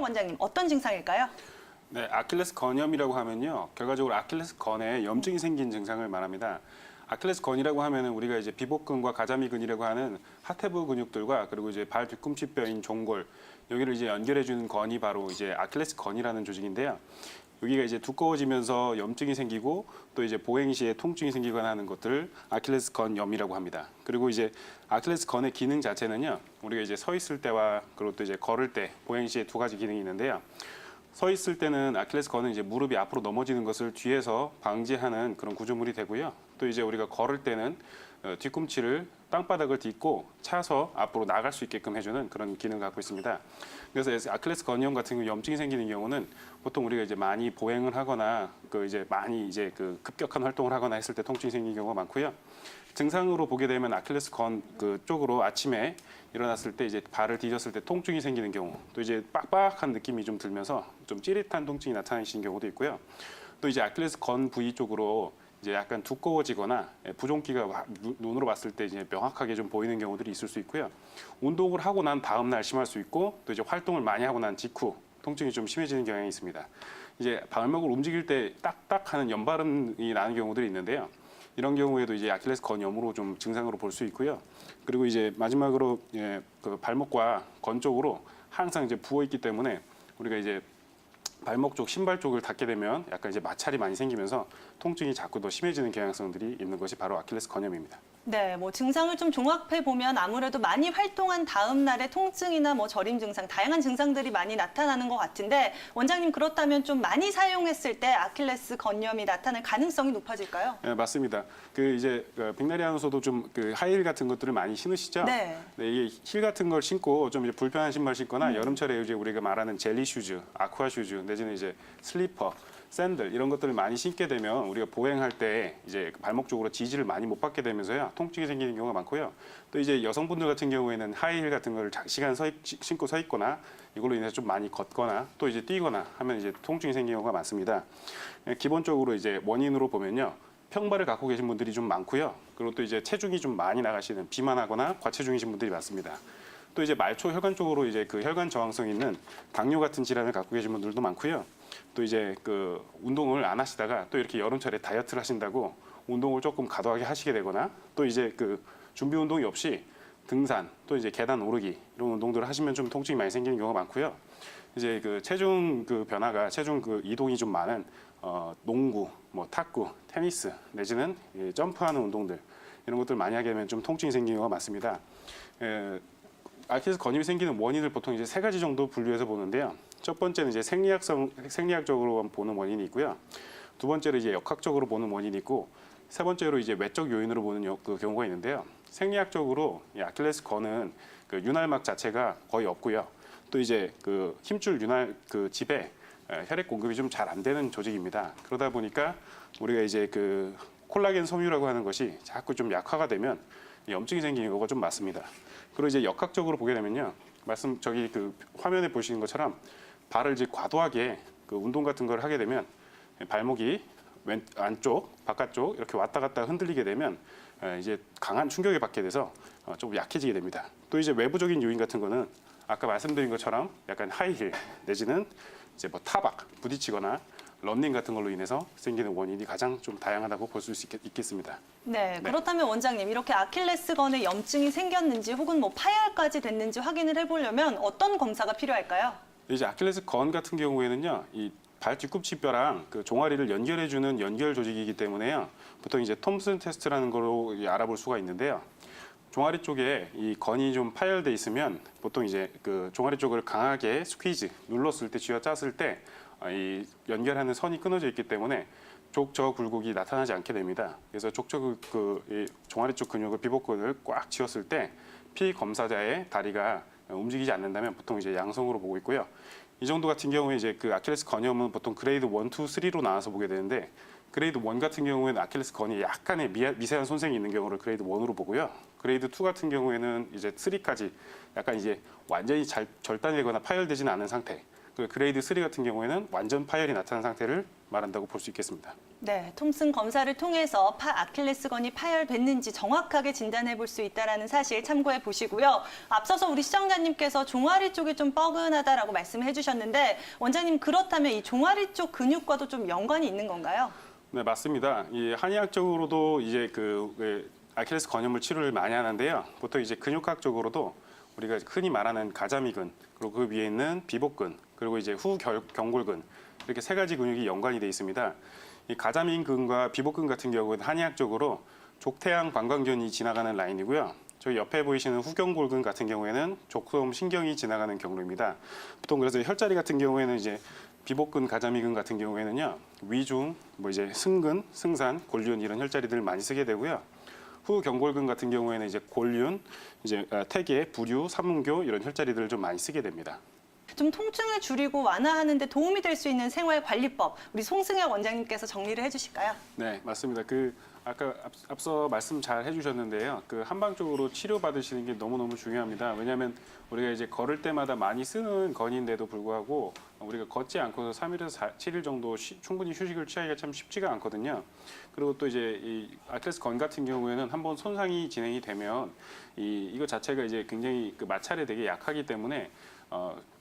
원장님, 어떤 증상일까요? 네, 아킬레스 건염이라고 하면요, 결과적으로 아킬레스 건에 염증이 생긴 증상을 말합니다. 아킬레스 건이라고 하면은 우리가 이제 비복근과 가자미근이라고 하는 하태부 근육들과 그리고 이제 발 뒤꿈치뼈인 종골 여기를 이제 연결해주는 건이 바로 이제 아킬레스 건이라는 조직인데요. 여기가 이제 두꺼워지면서 염증이 생기고 또 이제 보행 시에 통증이 생기거나 하는 것들 아킬레스 건염이라고 합니다. 그리고 이제 아킬레스 건의 기능 자체는요, 우리가 이제 서 있을 때와 그리고 또 이제 걸을 때 보행 시에 두 가지 기능이 있는데요. 서 있을 때는 아킬레스 건은 이제 무릎이 앞으로 넘어지는 것을 뒤에서 방지하는 그런 구조물이 되고요. 또 이제 우리가 걸을 때는 뒤꿈치를 땅바닥을 딛고 차서 앞으로 나갈 수 있게끔 해주는 그런 기능을 갖고 있습니다. 그래서 아킬레스 건염 같은 경우 염증이 생기는 경우는 보통 우리가 이제 많이 보행을 하거나 그 이제 많이 이제 그 급격한 활동을 하거나 했을 때 통증이 생기는 경우가 많고요. 증상으로 보게 되면 아킬레스 건 그 쪽으로 아침에 일어났을 때 이제 발을 디뎠을 때 통증이 생기는 경우, 또 이제 빡빡한 느낌이 좀 들면서 좀 찌릿한 통증이 나타나시는 경우도 있고요. 또 이제 아킬레스 건 부위 쪽으로 이제 약간 두꺼워지거나 부종기가 눈으로 봤을 때 이제 명확하게 좀 보이는 경우들이 있을 수 있고요. 운동을 하고 난 다음 날 심할 수 있고, 또 이제 활동을 많이 하고 난 직후 통증이 좀 심해지는 경향이 있습니다. 이제 발목을 움직일 때 딱딱하는 연발음이 나는 경우들이 있는데요. 이런 경우에도 이제 아킬레스 건염으로 좀 증상으로 볼 수 있고요. 그리고 이제 마지막으로 그 발목과 건 쪽으로 항상 이제 부어 있기 때문에 우리가 이제 발목 쪽, 신발 쪽을 닿게 되면 약간 이제 마찰이 많이 생기면서 통증이 자꾸 더 심해지는 경향성들이 있는 것이 바로 아킬레스 건염입니다. 네, 뭐 증상을 좀 종합해 보면 아무래도 많이 활동한 다음 날에 통증이나 뭐 저림 증상, 다양한 증상들이 많이 나타나는 것 같은데 원장님 그렇다면 좀 많이 사용했을 때 아킬레스 건염이 나타날 가능성이 높아질까요? 네, 맞습니다. 그 이제 백나리 아나운서도 좀 그 하이힐 같은 것들을 많이 신으시죠? 네. 네, 이게 힐 같은 걸 신고 좀 이제 불편한 신발 신거나 여름철에 이제 우리가 말하는 젤리 슈즈, 아쿠아 슈즈 내지는 이제 슬리퍼, 샌들 이런 것들을 많이 신게 되면 우리가 보행할 때 이제 발목 쪽으로 지지를 많이 못 받게 되면서요 통증이 생기는 경우가 많고요. 또 이제 여성분들 같은 경우에는 하이힐 같은 걸 장시간 신고 서 있거나 이걸로 인해서 좀 많이 걷거나 또 이제 뛰거나 하면 이제 통증이 생기는 경우가 많습니다. 기본적으로 이제 원인으로 보면요. 평발을 갖고 계신 분들이 좀 많고요. 그리고 또 이제 체중이 좀 많이 나가시는 비만하거나 과체중이신 분들이 많습니다. 또 이제 말초 혈관 쪽으로 이제 그 혈관 저항성 있는 당뇨 같은 질환을 갖고 계신 분들도 많고요. 또 이제 그 운동을 안 하시다가 또 이렇게 여름철에 다이어트를 하신다고 운동을 조금 과도하게 하시게 되거나 또 이제 그 준비 운동이 없이 등산 또 이제 계단 오르기 이런 운동들을 하시면 좀 통증이 많이 생기는 경우가 많고요. 이제 그 체중 그 변화가 체중 그 이동이 좀 많은 농구, 뭐 탁구, 테니스 내지는 점프하는 운동들 이런 것들 많이 하게 되면 좀 통증이 생기는 경우가 많습니다. 아킬레스 건염이 생기는 원인을 보통 이제 세 가지 정도 분류해서 보는데요. 첫 번째는 이제 생리학적으로 보는 원인이 있고요. 두 번째로 이제 역학적으로 보는 원인이 있고, 세 번째로 이제 외적 요인으로 보는 그 경우가 있는데요. 생리학적으로 이 아킬레스 건은 그 윤활막 자체가 거의 없고요. 또 이제 그 힘줄 윤활 그 집에 혈액 공급이 좀 잘 안 되는 조직입니다. 그러다 보니까 우리가 이제 그 콜라겐 섬유라고 하는 것이 자꾸 좀 약화가 되면 염증이 생기는 경우가 좀 많습니다. 그리고 이제 역학적으로 보게 되면요, 저기 그 화면에 보시는 것처럼 발을 이제 과도하게 그 운동 같은 걸 하게 되면 발목이 안쪽, 바깥쪽 이렇게 왔다 갔다 흔들리게 되면 이제 강한 충격을 받게 돼서 좀 약해지게 됩니다. 또 이제 외부적인 요인 같은 거는 아까 말씀드린 것처럼 약간 하이힐 내지는 이제 뭐 타박, 부딪히거나 런닝 같은 걸로 인해서 생기는 원인이 가장 좀 다양하다고 볼 수 있겠습니다. 네, 그렇다면 원장님 이렇게 아킬레스건에 염증이 생겼는지 혹은 뭐 파열까지 됐는지 확인을 해보려면 어떤 검사가 필요할까요? 이제 아킬레스 건 같은 경우에는요, 이 발 뒤꿈치뼈랑 그 종아리를 연결해주는 연결 조직이기 때문에요. 보통 이제 톰슨 테스트라는 걸로 알아볼 수가 있는데요. 종아리 쪽에 이 건이 좀 파열돼 있으면 보통 이제 그 종아리 쪽을 강하게 스퀴즈 눌렀을 때 쥐어짰을 때 이 연결하는 선이 끊어져 있기 때문에 족저 굴곡이 나타나지 않게 됩니다. 그래서 족저 이 종아리 쪽 근육을 비복근을 꽉 쥐었을 때 피검사자의 다리가 움직이지 않는다면 보통 이제 양성으로 보고 있고요. 이 정도 같은 경우에 이제 그 아킬레스 건염은 보통 그레이드 1, 2, 3로 나눠서 보게 되는데 그레이드 1 같은 경우에는 아킬레스 건이 약간의 미세한 손상이 있는 경우를 그레이드 1으로 보고요. 그레이드 2 같은 경우에는 이제 3까지 약간 이제 완전히 절단되거나 파열되지는 않은 상태. 그 그레이드 3 같은 경우에는 완전 파열이 나타난 상태를 말한다고 볼 수 있겠습니다. 네, 통증 검사를 통해서 아킬레스건이 파열됐는지 정확하게 진단해 볼 수 있다는 사실 참고해 보시고요. 앞서서 우리 시청자님께서 종아리 쪽이 좀 뻐근하다라고 말씀해 주셨는데 원장님 그렇다면 이 종아리 쪽 근육과도 좀 연관이 있는 건가요? 네, 맞습니다. 이 한의학적으로도 이제 아킬레스 건염물 치료를 많이 하는데요. 보통 이제 근육학적으로도 우리가 흔히 말하는 가자미근, 그리고 그 위에 있는 비복근, 그리고 이제 후경골근 이렇게 세 가지 근육이 연관이 돼 있습니다. 이 가자미근과 비복근 같은 경우는 한의학적으로 족태양 방광견이 지나가는 라인이고요. 저희 옆에 보이시는 후경골근 같은 경우에는 족소음 신경이 지나가는 경로입니다. 보통 그래서 혈자리 같은 경우에는 이제 비복근, 가자미근 같은 경우에는요 위중, 뭐 이제 승근, 승산, 골륜 이런 혈자리들을 많이 쓰게 되고요. 후경골근 같은 경우에는 이제 골륜, 이제 태계, 부류, 삼음교 이런 혈자리들을 좀 많이 쓰게 됩니다. 좀 통증을 줄이고 완화하는 데 도움이 될 수 있는 생활관리법 우리 송승혁 원장님께서 정리를 해주실까요? 네, 맞습니다. 아까 앞서 말씀 잘 해주셨는데요. 한방적으로 치료받으시는 게 너무너무 중요합니다. 왜냐하면 우리가 이제 걸을 때마다 많이 쓰는 건인데도 불구하고 우리가 걷지 않고서 3일에서 7일 정도 충분히 휴식을 취하기가 참 쉽지가 않거든요. 그리고 또 이제 이 아킬레스 건 같은 경우에는 한번 손상이 진행이 되면 이거 자체가 이제 굉장히 마찰에 되게 약하기 때문에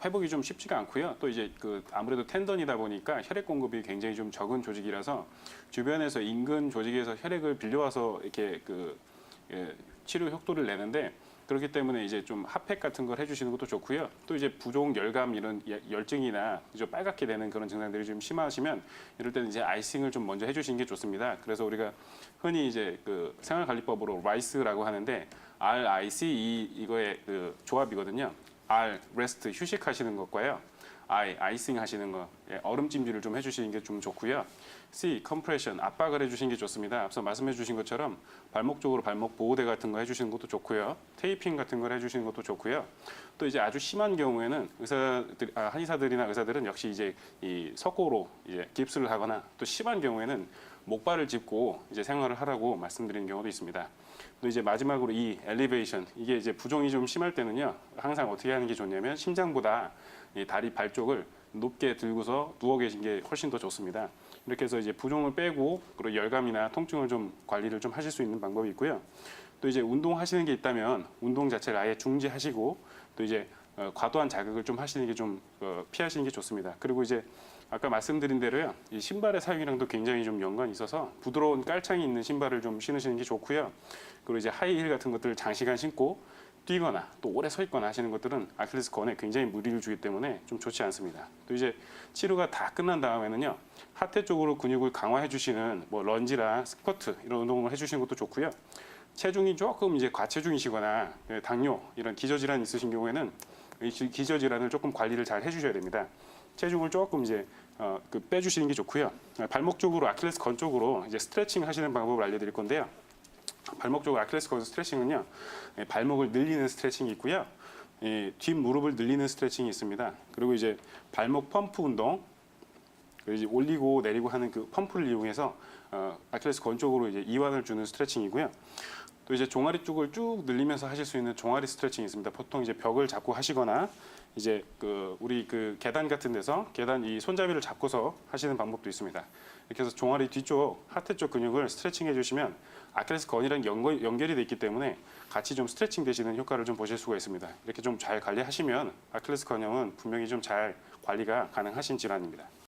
회복이 좀 쉽지가 않고요. 또 이제 아무래도 텐던이다 보니까 혈액 공급이 굉장히 좀 적은 조직이라서 주변에서 인근 조직에서 혈액을 빌려와서 이렇게 치료 효도를 내는데 그렇기 때문에 이제 좀 핫팩 같은 걸 해주시는 것도 좋고요. 또 이제 부종, 열감 이런 열증이나 좀 빨갛게 되는 그런 증상들이 좀 심하시면 이럴 때는 이제 아이싱을 좀 먼저 해주시는 게 좋습니다. 그래서 우리가 흔히 이제 생활관리법으로 라이스라고 하는데 RICE 이거의 조합이거든요. R, rest, 휴식하시는 것과요. 아이싱 하시는 거, 얼음찜질을 좀 해주시는 게 좀 좋고요. C, compression, 압박을 해주시는 게 좋습니다. 앞서 말씀해 주신 것처럼 발목 쪽으로 발목 보호대 같은 거 해주시는 것도 좋고요. 테이핑 같은 걸 해주시는 것도 좋고요. 또 이제 아주 심한 경우에는 한의사들이나 의사들은 역시 이제 이 석고로 이제 깁스를 하거나 또 심한 경우에는 목발을 짚고 이제 생활을 하라고 말씀드리는 경우도 있습니다. 또 이제 마지막으로 이 엘리베이션 이게 이제 부종이 좀 심할 때는요 항상 어떻게 하는 게 좋냐면 심장보다 이 다리 발 쪽을 높게 들고서 누워 계신 게 훨씬 더 좋습니다. 이렇게 해서 이제 부종을 빼고 그리고 열감이나 통증을 좀 관리를 좀 하실 수 있는 방법이 있고요. 또 이제 운동하시는 게 있다면 운동 자체를 아예 중지하시고 또 이제 과도한 자극을 좀 하시는 게 좀 피하시는 게 좋습니다. 그리고 이제 아까 말씀드린 대로요. 이 신발의 사용이랑도 굉장히 좀 연관이 있어서 부드러운 깔창이 있는 신발을 좀 신으시는 게 좋고요. 그리고 이제 하이힐 같은 것들을 장시간 신고 뛰거나 또 오래 서 있거나 하시는 것들은 아킬레스 건에 굉장히 무리를 주기 때문에 좀 좋지 않습니다. 또 이제 치료가 다 끝난 다음에는요. 하태 쪽으로 근육을 강화해 주시는 뭐 런지나 스쿼트 이런 운동을 해 주시는 것도 좋고요. 체중이 조금 이제 과체중이시거나 당뇨 이런 기저질환 있으신 경우에는 이 기저질환을 조금 관리를 잘 해주셔야 됩니다. 체중을 조금 이제 빼주시는 게 좋고요. 발목 쪽으로 아킬레스 건 쪽으로 이제 스트레칭 하시는 방법을 알려드릴 건데요. 발목 쪽으로 아킬레스 건 스트레칭은요, 발목을 늘리는 스트레칭이 있고요, 뒷 무릎을 늘리는 스트레칭이 있습니다. 그리고 이제 발목 펌프 운동, 이제 올리고 내리고 하는 그 펌프를 이용해서 아킬레스 건 쪽으로 이제 이완을 주는 스트레칭이고요. 또 이제 종아리 쪽을 쭉 늘리면서 하실 수 있는 종아리 스트레칭이 있습니다. 보통 이제 벽을 잡고 하시거나 이제 우리 계단 같은 데서 계단 이 손잡이를 잡고서 하시는 방법도 있습니다. 이렇게 해서 종아리 뒤쪽 하태 쪽 근육을 스트레칭 해주시면 아킬레스 건이랑 연결이 돼 있기 때문에 같이 좀 스트레칭 되시는 효과를 좀 보실 수가 있습니다. 이렇게 좀 잘 관리하시면 아킬레스 건염은 분명히 좀 잘 관리가 가능하신 질환입니다.